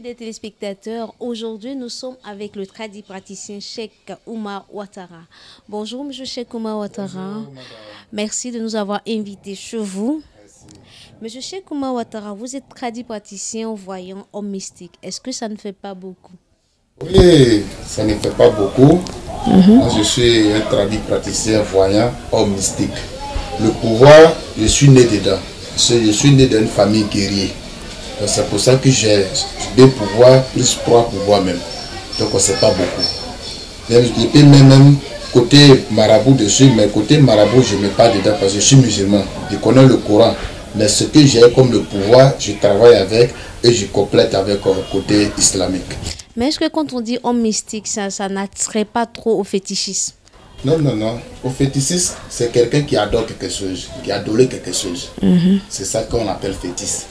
fidèles téléspectateurs, aujourd'hui nous sommes avec le tradipraticien Cheikh Oumar Ouattara. Bonjour Monsieur Cheikh Oumar Ouattara. Bonjour, Merci de nous avoir invités chez vous. merci. Monsieur Cheikh Oumar Ouattara, vous êtes tradipraticien, voyant, homme mystique. Est-ce que ça ne fait pas beaucoup? Oui, ça ne fait pas beaucoup. Moi, je suis un tradipraticien, voyant, homme mystique. Le pouvoir, je suis né dedans. Je suis né d'une famille guerrier. Donc c'est pour ça que j'ai deux pouvoirs, plus trois pouvoirs même. Donc on ne sait pas beaucoup. Même côté marabout dessus, mais côté marabout, je ne mets pas dedans parce que je suis musulman. Je connais le Coran. Mais ce que j'ai comme le pouvoir, je travaille avec et je complète avec le côté islamique. Mais est-ce que quand on dit homme mystique, ça n'attire pas trop au fétichisme? Non, non, non. Au fétichisme, c'est quelqu'un qui adore quelque chose, qui adore quelque chose. C'est ça qu'on appelle fétiche.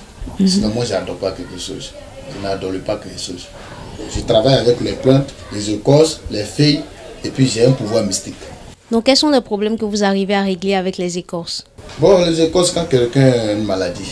Sinon, moi, je n'adore pas quelque chose. Je n'adore pas quelque chose. Je travaille avec les plantes, les écorces, les feuilles, et puis j'ai un pouvoir mystique. Donc, quels sont les problèmes que vous arrivez à régler avec les écorces? Bon, les écorces, quand quelqu'un a une maladie,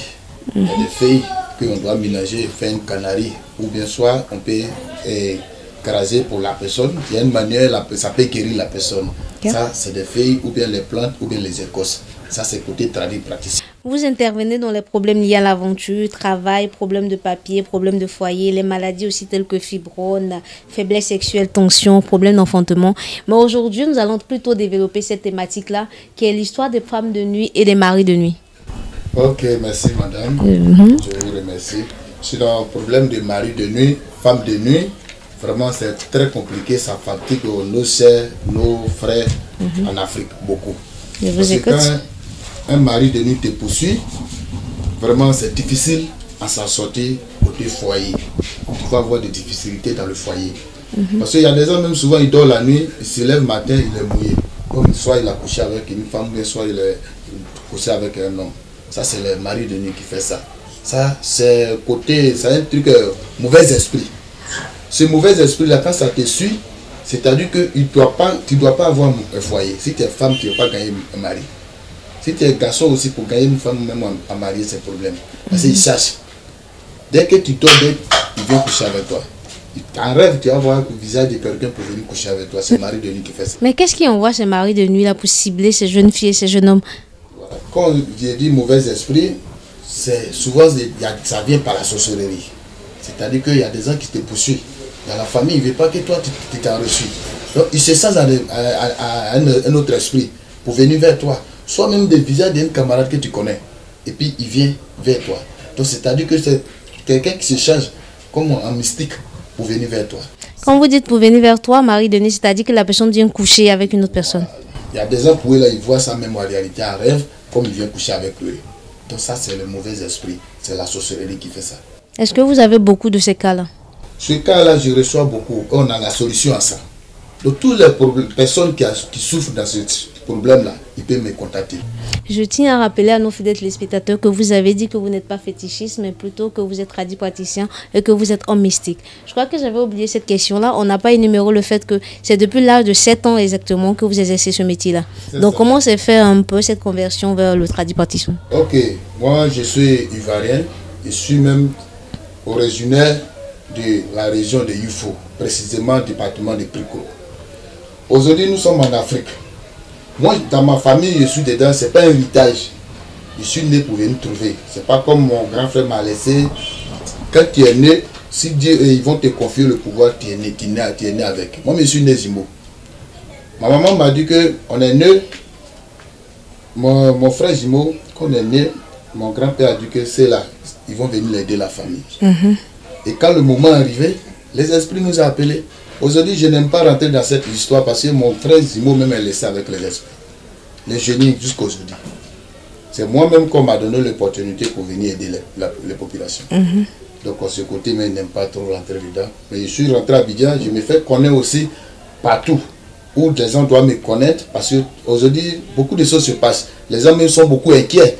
il y a des feuilles qu'on doit mélanger, faire une canarie, ou bien soit on peut écraser pour la personne. Il y a une manière, ça peut guérir la personne. Okay. Ça, c'est des feuilles, ou bien les plantes, ou bien les écorces. Ça, c'est côté praticien. Vous intervenez dans les problèmes liés à l'aventure, travail, problèmes de papier, problèmes de foyer, les maladies aussi telles que fibrome, faiblesse sexuelle, tension, problèmes d'enfantement. Mais aujourd'hui, nous allons plutôt développer cette thématique-là, qui est l'histoire des femmes de nuit et des maris de nuit. Ok, merci madame. Je vous remercie. Sur le problème de mari de nuit, femme de nuit, vraiment c'est très compliqué, ça fatigue nos sœurs, nos frères en Afrique, beaucoup. Je vous écoute. Un mari de nuit te poursuit, vraiment c'est difficile à s'en sortir côté foyer. Tu vas avoir des difficultés dans le foyer. Parce qu'il y a des gens, même souvent, ils dorment la nuit, ils se lèvent le matin, il est mouillé. Comme soit il a couché avec une femme, soit il a couché avec un homme. Ça, c'est le mari de nuit qui fait ça. Ça, c'est un truc mauvais esprit. Ce mauvais esprit-là, quand ça te suit, c'est-à-dire que tu ne dois pas avoir un foyer. Si tu es femme, tu ne vas pas gagner un mari. Si tu es garçon aussi, pour gagner une femme, même à marier, c'est un problème. Parce qu'il cherche. Dès que tu dors, il vient coucher avec toi. En rêve, tu vas voir le visage de quelqu'un pour venir coucher avec toi. C'est le mari de nuit qui fait ça. Mais qu'est-ce qui envoie ces maris de nuit là pour cibler ces jeunes filles et ces jeunes hommes? Voilà. Quand j'ai dit mauvais esprit, souvent ça vient par la sorcellerie. C'est-à-dire qu'il y a des gens qui te poursuivent. Dans la famille, il ne veut pas que toi, tu t'en reçu. Donc, il se sent à un autre esprit pour venir vers toi. Soit même des visages d'un camarade que tu connais. Et puis, il vient vers toi. Donc, c'est-à-dire que c'est quelqu'un qui se change comme en mystique pour venir vers toi. Quand vous dites pour venir vers toi, Marie Denis, c'est-à-dire que la personne vient coucher avec une autre personne. Il y a des gens pour eux, là, ils voient ça même en réalité, en rêve, comme il vient coucher avec lui. Donc, ça, c'est le mauvais esprit. C'est la sorcellerie qui fait ça. Est-ce que vous avez beaucoup de ces cas-là? Ce cas-là, je reçois beaucoup. On a la solution à ça. Donc, toutes les personnes qui souffrent dans ce problème-là, ils peuvent me contacter. Je tiens à rappeler à nos fidèles téléspectateurs que vous avez dit que vous n'êtes pas fétichiste, mais plutôt que vous êtes tradipraticien et que vous êtes homme mystique. Je crois que j'avais oublié cette question-là. On n'a pas énuméré le fait que c'est depuis l'âge de 7 ans exactement que vous exercez ce métier-là. Donc, ça. Comment s'est fait un peu cette conversion vers le tradipraticien? Ok, moi je suis ivoirien. Je suis même originaire de la région de Yufo, précisément le département de Priko. Aujourd'hui, nous sommes en Afrique. Moi, dans ma famille, je suis dedans, ce n'est pas un héritage. Je suis né pour venir trouver. Ce n'est pas comme mon grand frère m'a laissé. Quand tu es né, si Dieu, ils vont te confier le pouvoir, tu es né avec. Moi, je suis né Zimo. Ma maman m'a dit qu'on est né. Mon frère Zimo, quand on est né, mon grand-père a dit que c'est là. Ils vont venir aider la famille. Et quand le moment est arrivé, les esprits nous ont appelés. Aujourd'hui, je n'aime pas rentrer dans cette histoire parce que mon frère Zimo même est laissé avec les esprits. Les génies jusqu'à aujourd'hui. C'est moi-même qu'on m'a donné l'opportunité pour venir aider les populations. Donc, à ce côté, mais je n'aime pas trop rentrer dedans. Mais je suis rentré à Abidjan, je me fais connaître aussi partout où les gens doivent me connaître parce qu'aujourd'hui, beaucoup de choses se passent. Les gens même sont beaucoup inquiets.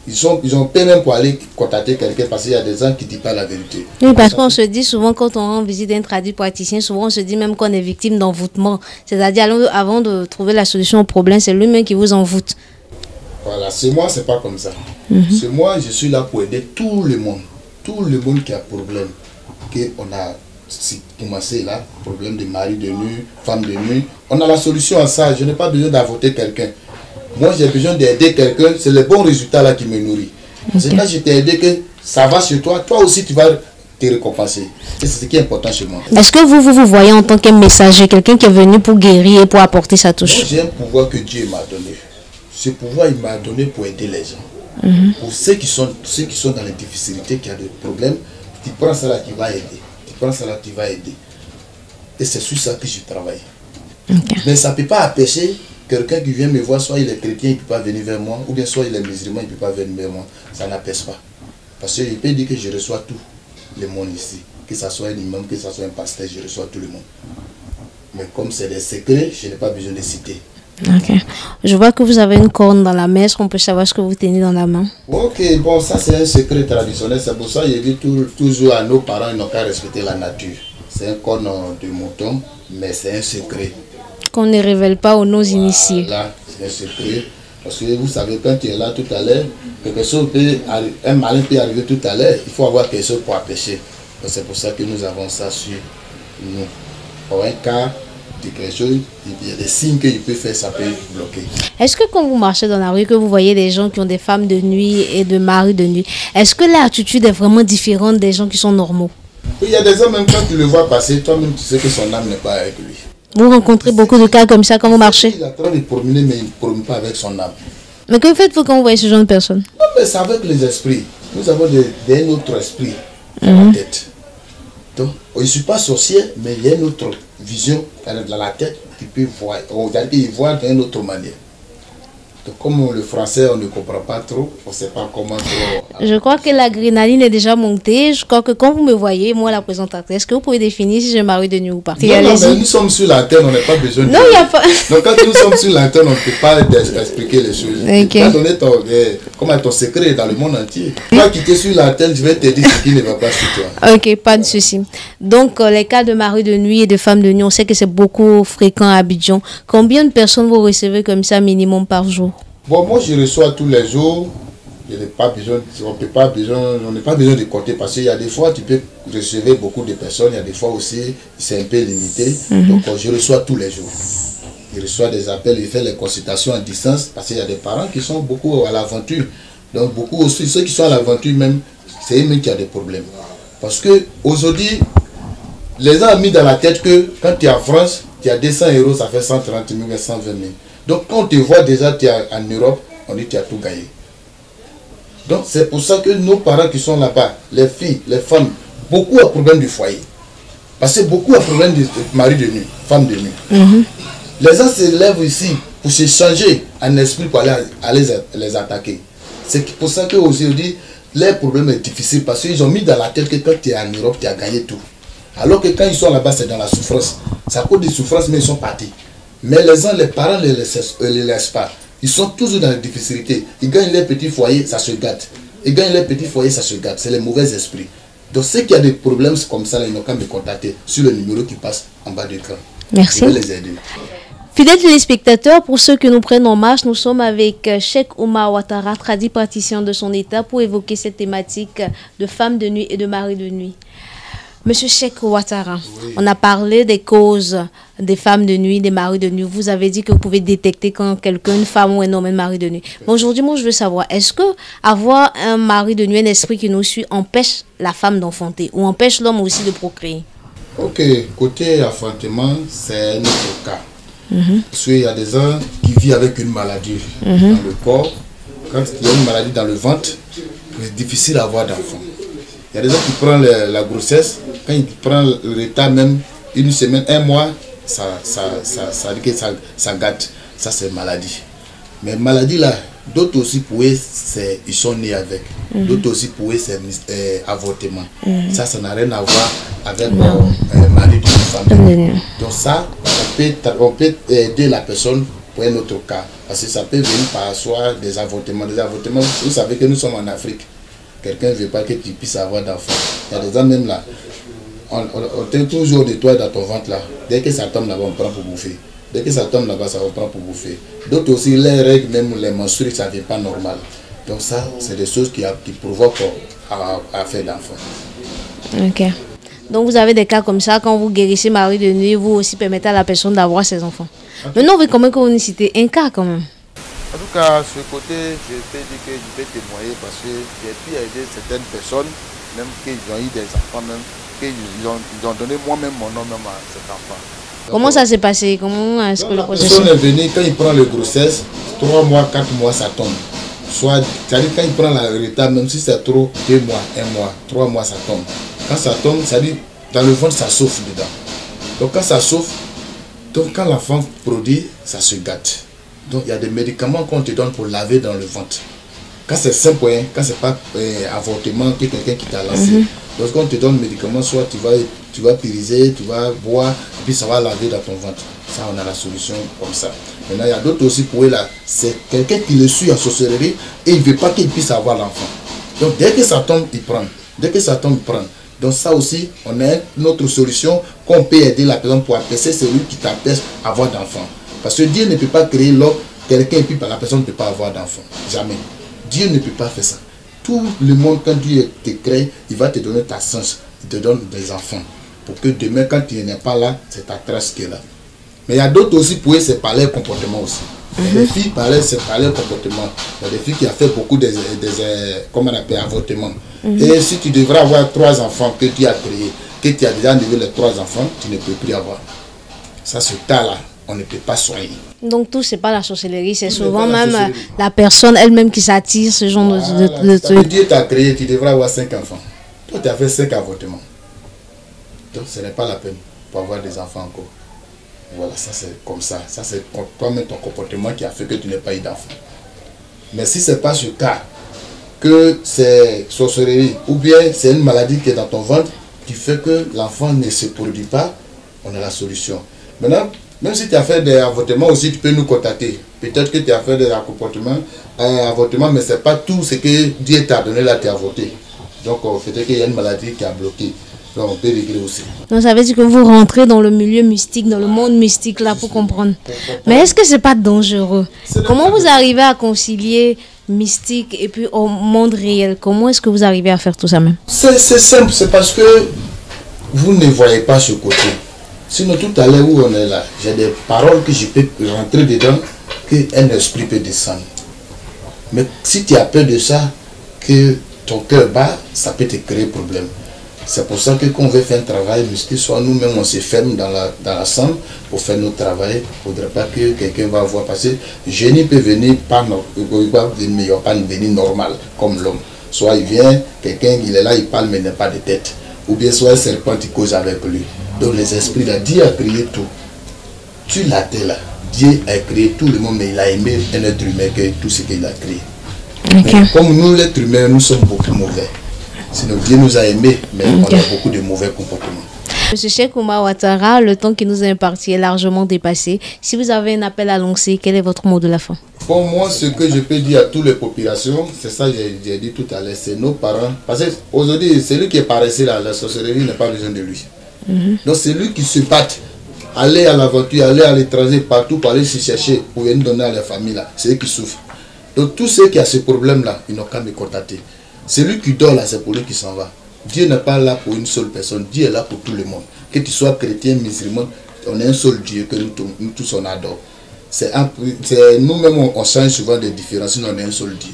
Ils ont peur même pour aller contacter quelqu'un parce qu'il y a des gens qui ne disent pas la vérité. Oui, parce qu'on se dit souvent quand on rend visite d'un tradipraticien, souvent on se dit même qu'on est victime d'envoûtement. C'est-à-dire avant de trouver la solution au problème, c'est lui-même qui vous envoûte. Voilà, c'est moi, c'est pas comme ça. C'est moi, je suis là pour aider tout le monde. Tout le monde qui a problème. qu'on a commencé là, problème de mari de nuit, femme de nuit. On a la solution à ça. Je n'ai pas besoin d'avorter quelqu'un. Moi, j'ai besoin d'aider quelqu'un. C'est le bon résultat là qui me nourrit. C'est quand je t'ai aidé que ça va chez toi, toi aussi tu vas te récompenser. C'est ce qui est important chez moi. Est-ce que vous voyez en tant qu'un messager, quelqu'un qui est venu pour guérir et pour apporter sa touche? J'ai un pouvoir que Dieu m'a donné. Ce pouvoir, il m'a donné pour aider les gens. Pour ceux qui sont dans les difficultés, qui ont des problèmes, tu prends ça là, tu vas aider. Tu prends ça là, tu vas aider. Et c'est sur ça que je travaille. Mais ça ne peut pas empêcher quelqu'un qui vient me voir, soit il est chrétien, il ne peut pas venir vers moi, ou bien soit il est musulman, il ne peut pas venir vers moi. Ça n'empêche pas. Parce qu'il peut dire que je reçois tout le monde ici. Que ce soit un imam, que ce soit un pasteur, je reçois tout le monde. Mais comme c'est des secrets, je n'ai pas besoin de citer. Ok. Je vois que vous avez une corne dans la main. Est-ce qu'on peut savoir ce que vous tenez dans la main? Ok, bon, ça c'est un secret traditionnel. C'est pour ça que je dis toujours à nos parents, ils n'ont qu'à respecter la nature. C'est un corne de mouton, mais c'est un secret. Qu'on ne révèle pas aux non-initiés. Là, c'est un secret. Parce que vous savez, quand tu es là tout à l'heure, un malin peut arriver tout à l'heure, il faut avoir quelque chose pour empêcher. C'est pour ça que nous avons ça sur nous. Pour un cas de quelque chose, il y a des signes qu'il peut faire, ça peut bloquer. Est-ce que quand vous marchez dans la rue, que vous voyez des gens qui ont des femmes de nuit et de maris de nuit, est-ce que l'attitude est vraiment différente des gens qui sont normaux? Il y a des hommes, même quand tu le vois passer, toi-même tu sais que son âme n'est pas avec lui. Vous rencontrez beaucoup de cas comme ça quand vous marchez? Il est en train de promener, mais il ne promène pas avec son âme. Mais que faites-vous quand vous voyez ce genre de personnes? Non, mais c'est avec les esprits. Nous avons un autre esprit dans la tête. Donc, je ne suis pas sorcier, mais il y a une autre vision dans la tête qui peut voir. Il voit d'une autre manière. Donc, comme le français, on ne comprend pas trop, on ne sait pas comment trop. Je crois que l'adrénaline est déjà montée. Je crois que quand vous me voyez, moi la présentatrice, est-ce que vous pouvez définir si je marie de nuit ou pas? Non, non, mais nous sommes sur la terre, on n'a pas besoin de... Non, il n'y a pas... Donc quand nous sommes sur la terre, on ne peut pas expliquer les choses. Okay. Tu as donné ton secret dans le monde entier. Toi qui es sur la terre, je vais te dire ce qui ne va pas sur toi. Ok, pas de souci. Donc les cas de mari de nuit et de femme de nuit, on sait que c'est beaucoup fréquent à Abidjan. Combien de personnes vous recevez comme ça minimum par jour? Bon, moi je reçois tous les jours. Je n'ai pas besoin, on n'a pas besoin de compter parce qu'il y a des fois tu peux recevoir beaucoup de personnes, il y a des fois aussi c'est un peu limité. Donc je reçois tous les jours. Je reçois des appels, je fais les consultations à distance parce qu'il y a des parents qui sont beaucoup à l'aventure. Donc beaucoup aussi, ceux qui sont à l'aventure même, c'est eux-mêmes qui ont des problèmes. Parce que aujourd'hui, les gens ont mis dans la tête que quand tu es en France, tu as 200 €, ça fait 130 000 ou 120 000. Donc quand on te voit déjà, tu es en Europe, on dit que tu as tout gagné. Donc c'est pour ça que nos parents qui sont là-bas, les filles, les femmes, beaucoup ont problème du foyer. Parce que beaucoup ont problème de mari de nuit, femme de nuit. Les gens se lèvent ici pour se changer en esprit pour aller les attaquer. C'est pour ça qu'aujourd'hui, leur problème est difficile parce qu'ils ont mis dans la tête que quand tu es en Europe, tu as gagné tout. Alors que quand ils sont là-bas, c'est dans la souffrance. C'est à cause des souffrances, mais ils sont partis. Mais les parents ne les laissent pas. Ils sont toujours dans la difficulté. Ils gagnent leur petit foyer, ça se gâte. Ils gagnent leur petit foyer, ça se gâte. C'est les mauvais esprits. Donc ceux qui ont des problèmes comme ça, ils n'ont qu'à me contacter sur le numéro qui passe en bas de l'écran. Merci. Je vais les aider. Fidèles téléspectateurs, pour ceux que nous prenons en marche, nous sommes avec Cheikh Oumar Ouattara, tradit praticien de son état, pour évoquer cette thématique de femmes de nuit et de mari de nuit. Monsieur Cheikh Ouattara, oui. On a parlé des causes des femmes de nuit, des maris de nuit. Vous avez dit que vous pouvez détecter quand quelqu'un, une femme ou un homme, est mari de nuit. Mais aujourd'hui, moi, je veux savoir, est-ce que avoir un mari de nuit, un esprit qui nous suit, empêche la femme d'enfanter ou empêche l'homme aussi de procréer? Ok, côté enfantement, c'est un autre cas. Parce qu'il y a des gens qui vivent avec une maladie dans le corps. Quand il y a une maladie dans le ventre, c'est difficile d'avoir d'enfant. Il y a des gens qui prennent la grossesse, quand ils prennent le retard même, une semaine, un mois, ça gâte. Ça, c'est maladie. Mais maladie là, d'autres aussi ils sont nés avec. D'autres aussi c'est avortement. Ça n'a rien à voir avec maladie de famille. Donc ça, on peut aider la personne pour un autre cas. Parce que ça peut venir par soi des avortements. Des avortements, vous savez que nous sommes en Afrique. Quelqu'un ne veut pas que tu puisses avoir d'enfants. Il y a des gens même là. On te toujours nettoie dans ton ventre là. Dès que ça tombe là-bas, on prend pour bouffer. Dès que ça tombe là-bas, ça reprend pour bouffer. D'autres aussi, les règles, même les menstrues, ça ne vient pas normal. Donc ça, c'est des choses qui provoquent à faire d'enfants. Ok. Donc vous avez des cas comme ça, quand vous guérissez mari de nuit, vous aussi permettez à la personne d'avoir ses enfants. Maintenant, on veut quand même que vous nous citez un cas quand même. En tout cas, ce côté, je peux dire que je vais témoigner parce que j'ai pu aider certaines personnes, même qu'ils ont eu des enfants, même qu'ils ont donné moi-même mon nom même à cet enfant. Comment ça s'est passé? Comment est-ce que le processus? La personne est venue, quand il prend le grossesse, 3 mois, 4 mois, ça tombe. Soit, c'est-à-dire quand il prend la retard, même si c'est trop, 2 mois, 1 mois, 3 mois, ça tombe. Quand ça tombe, c'est-à-dire dans le ventre, ça souffle dedans. Donc quand ça souffle, donc quand l'enfant produit, ça se gâte. Donc il y a des médicaments qu'on te donne pour laver dans le ventre. Quand c'est simple, quand c'est pas avortement, que quelqu'un qui t'a lancé. Donc quand on te donne le médicament, soit tu vas périser, tu vas boire, et puis ça va laver dans ton ventre. Ça, on a la solution comme ça. Maintenant, il y a d'autres aussi pour eux là. C'est quelqu'un qui le suit en sorcellerie et il ne veut pas qu'il puisse avoir l'enfant. Donc dès que ça tombe, il prend. Dès que ça tombe, il prend. Donc ça aussi, on a une autre solution qu'on peut aider la personne pour apaiser celui qui t'empêche d'avoir d'enfant. Parce que Dieu ne peut pas créer l'homme, quelqu'un et puis la personne ne peut pas avoir d'enfant. Jamais. Dieu ne peut pas faire ça. Tout le monde, quand Dieu te crée, il va te donner ta chance. Il te donne des enfants. Pour que demain, quand tu n'es pas là, c'est ta trace qui est là. Mais il y a d'autres aussi pour eux, c'est par leur comportement aussi. Les filles, c'est par leur comportement. Il y a des filles qui ont fait beaucoup comment on appelle, avortements. Et si tu devrais avoir 3 enfants que tu as créés, que tu as déjà enlevé les 3 enfants, tu ne peux plus avoir. Ça, ce cas-là, on ne peut pas soigner. Donc tout, c'est pas la sorcellerie, c'est souvent même la personne elle-même qui s'attire ce genre de trucs. Dieu t'a créé, tu devrais avoir 5 enfants. Toi, tu as fait 5 avortements. Donc ce n'est pas la peine pour avoir des enfants encore. Voilà, ça c'est comme ça. Ça c'est toi-même ton comportement qui a fait que tu n'aies pas eu d'enfant. Mais si ce n'est pas ce cas, que c'est sorcellerie, ou bien c'est une maladie qui est dans ton ventre, qui fait que l'enfant ne se produit pas, on a la solution. Maintenant, même si tu as fait des avortements aussi, tu peux nous contacter. Peut-être que tu as fait des avortements, mais ce n'est pas tout ce que Dieu t'a donné là, tu as avorté. Donc peut-être qu'il y a une maladie qui a bloqué. Donc on peut régler aussi. Donc ça veut dire que vous rentrez dans le milieu mystique, dans le monde mystique là pour comprendre. Mais est-ce que c'est pas dangereux? Comment vous arrivez à concilier mystique et puis au monde réel? Comment est-ce que vous arrivez à faire tout ça même? C'est simple, c'est parce que vous ne voyez pas ce côté. Sinon tout à l'heure où on est là, j'ai des paroles que je peux rentrer dedans, qu'un esprit peut descendre. Mais si tu as peur de ça, que ton cœur bat, ça peut te créer problème. C'est pour ça que quand on veut faire un travail mystique, soit nous-mêmes on se ferme dans la chambre pour faire notre travail. Il ne faudrait pas que quelqu'un va voir passer. Le génie peut venir, il va pas venir normal comme l'homme. Soit il vient, quelqu'un il est là, il parle mais il n'a pas de tête. Ou bien soit un serpent qui cause avec lui. Donc les esprits là, Dieu a créé tout. Tu l'as été là. Dieu a créé tout le monde, mais il a aimé un être humain que tout ce qu'il a créé. Okay. Mais comme nous, l'être humain, nous sommes beaucoup mauvais. Sinon Dieu nous a aimés, mais on a beaucoup de mauvais comportements. Monsieur Cheikh Oumar Ouattara, le temps qui nous est imparti est largement dépassé. Si vous avez un appel à lancer, quel est votre mot de la fin? Pour moi, ce que je peux dire à toutes les populations, c'est ça que j'ai dit tout à l'heure, c'est nos parents. Parce qu'aujourd'hui, celui qui est paresseux, la sorcellerie n'a pas besoin de lui. Donc c'est lui qui se bat. Aller à l'aventure, aller à l'étranger, partout, pour aller se chercher, pour venir donner à la famille, c'est eux qui souffrent. Donc tous ceux qui ont ce problème-là, ils n'ont qu'à me contacter. Celui qui dort là, c'est pour lui qui s'en va. Dieu n'est pas là pour une seule personne, Dieu est là pour tout le monde. Que tu sois chrétien, musulman, on est un seul Dieu que nous tous on adore. Nous-mêmes on change souvent des différences, sinon on est un seul Dieu.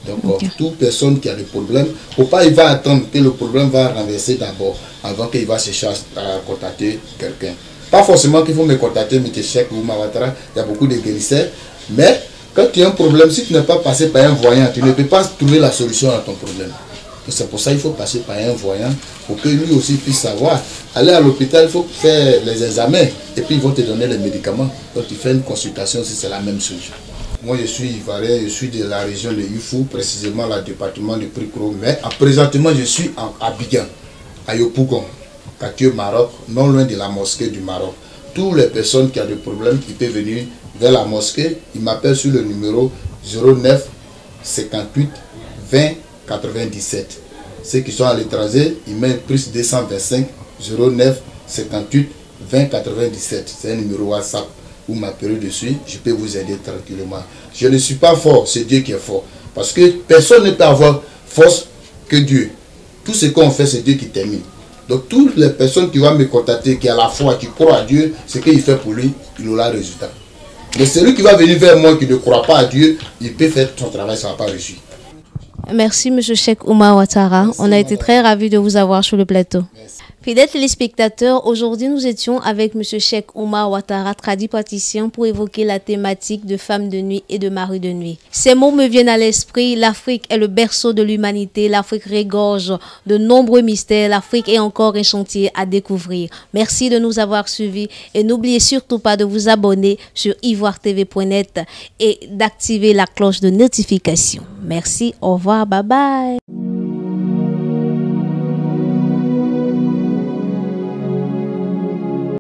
Donc toute personne qui a des problèmes, il va attendre que le problème va renverser d'abord, avant qu'il va chercher à contacter quelqu'un. Pas forcément qu'il faut me contacter, M. Cheikh Oumar Ouattara, il y a beaucoup de guérisseurs, mais quand tu as un problème, si tu n'es pas passé par un voyant, tu ne peux pas trouver la solution à ton problème. C'est pour ça qu'il faut passer par un voyant pour que lui aussi puisse savoir. Aller à l'hôpital, il faut faire les examens et puis ils vont te donner les médicaments. Donc tu fais une consultation si c'est la même chose. Moi je suis ivoirien, je suis de la région de Youfou, précisément le département de Prikro. Mais présentement je suis à Abidjan, à Yopougon, quartier Maroc, non loin de la mosquée du Maroc. Toutes les personnes qui ont des problèmes, ils peuvent venir vers la mosquée, ils m'appellent sur le numéro 09 58 20 97. Ceux qui sont à l'étranger, ils mettent plus 225 09 58 20 97. C'est un numéro WhatsApp. Vous m'appelez dessus, je peux vous aider tranquillement. Je ne suis pas fort, c'est Dieu qui est fort. Parce que personne ne peut avoir force que Dieu. Tout ce qu'on fait, c'est Dieu qui termine. Donc toutes les personnes qui vont me contacter, qui a la foi, qui croient à Dieu, ce qu'il fait pour lui, il aura le résultat. Mais celui qui va venir vers moi, qui ne croit pas à Dieu, il peut faire son travail, ça ne va pas réussir. Merci, M. Cheikh Oumar Ouattara. On a été très ravis de vous avoir sur le plateau. Merci. Fidèles téléspectateurs, aujourd'hui nous étions avec M. Cheikh Oumar Ouattara, tradipraticien, pour évoquer la thématique de femmes de nuit et de maris de nuit. Ces mots me viennent à l'esprit. L'Afrique est le berceau de l'humanité. L'Afrique regorge de nombreux mystères. L'Afrique est encore un chantier à découvrir. Merci de nous avoir suivis et n'oubliez surtout pas de vous abonner sur ivoiretv.net et d'activer la cloche de notification. Merci, au revoir, bye bye.